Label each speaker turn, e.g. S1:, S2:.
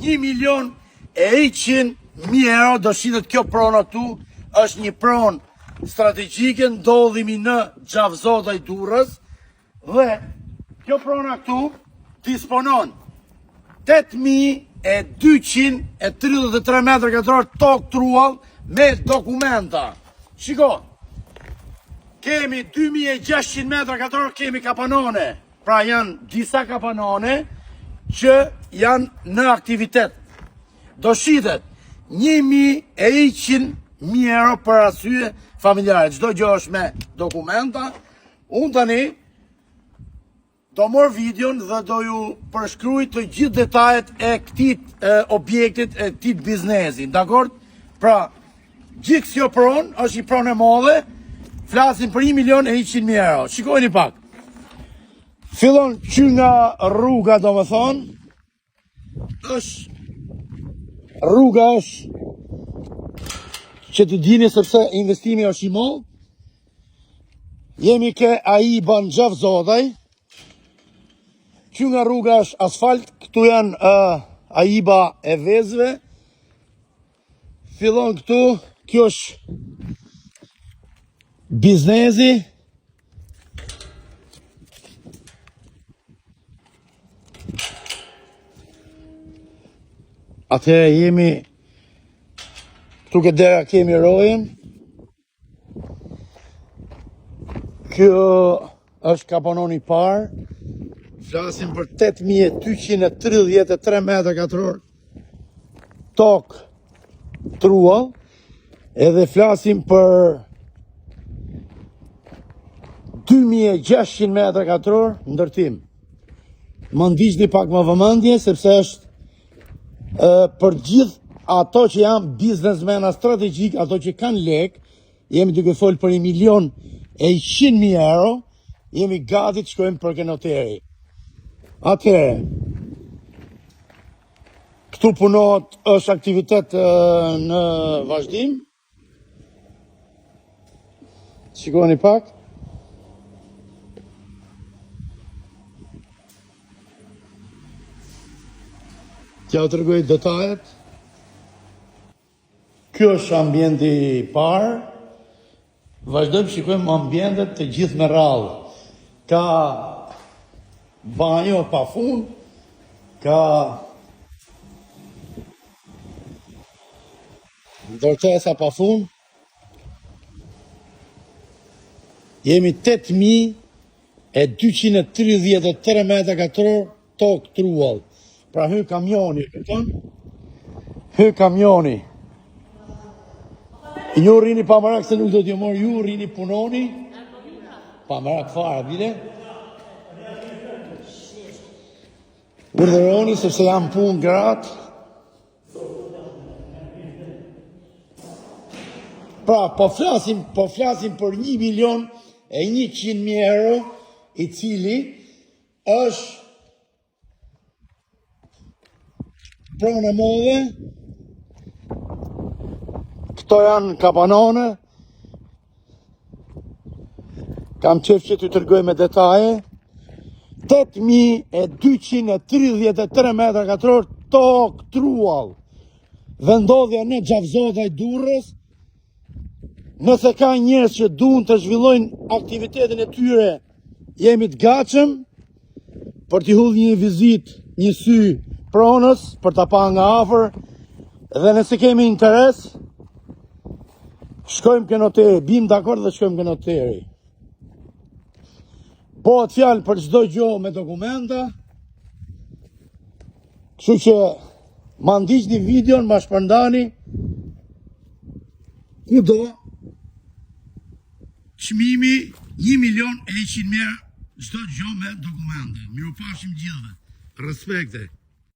S1: 1.100.000 euro do shitet kjo pronë këtu, është një pronë strategjike, ndodhimi në Gjavzodaj Durrës, dhe kjo prona këtu disponon 8.233 m2 tokë truall me dokumenta. Shiko, kemi 2.600 m2, kemi kapanone, pra janë disa kapanone që janë në aktivitet. Do shitet 1.100.000 euro për arsye familjare. Çdo gjë është me dokumenta. Unë tani do morë videon dhe do ju përshkruaj të gjithë detajet e këtij objektit, e këtij biznesi. Dakor? Pra, gjithë kjo pronë është një pronë e madhe, flasim për 1.100.000 euro. Shikojeni pak. Fillon që nga rruga, do më thonë, rruga është që të dini sepse investimi është i madh. Jemi ke AIBA në Gjavzodaj. Që nga rruga është asfalt, këtu janë AIBA e vezëve. Fillon këtu, kjo është biznesi. Atëherë jemi, këtu ke dera kemi rojen. Kjo është kapanoni parë. Flasim për 8.233 m2 tokë truall, edhe flasim për 2.600 m2 ndërtim. Më ndiqni pak më vëmendje, sepse është për gjithë ato që janë biznesmena strategjik, ato që kanë lek, jemi duke folë për 1.100.000 euro, jemi gati të shkojmë për kenoteri. Atëherë, këtu punohet, është aktivitet në vazhdim. Shikoni pak. T'ja u tregoj detajet. Kjo është ambienti i parë. Vazhdojmë shikojmë ambientet të gjithë me radhë. Ka banjo pa fund, ka ndërtesa pa fund. Jemi 8.233 m2 tokë truall. Pra hy kamioni, këton? Hy kamioni. Ju rrini pa marak se nuk do t'ju morë, ju rrini punoni. Pa marak fare, bile? Urdhëroni sepse jam punë gratë. Pra, po flasim për 1.100.000 euro, i cili është pronë e madhe. Këto janë kapanone. Kam qef që t'ju tërgoj me detaje. 8.233 m2 tokë truall. Vendodhja në Gjavzodaj Durrës. Nëse ka njerëz që duan të zhvillojnë aktivitetin e tyre, jemi të gatshëm për t'i hull një vizit, një sy pronës, për t'a pa nga afër, dhe nëse kemi interes, shkojmë ke noteri, bim dakord dhe shkojmë ke noteri. Bëhet fjalë për çdo gjë me dokumenta, kështu që ma ndiqni videon, ma shpërndani, kudo, çmimi 1.100.000 çdo gjë me dokumente. Mirupafshim gjithëve. Respekte.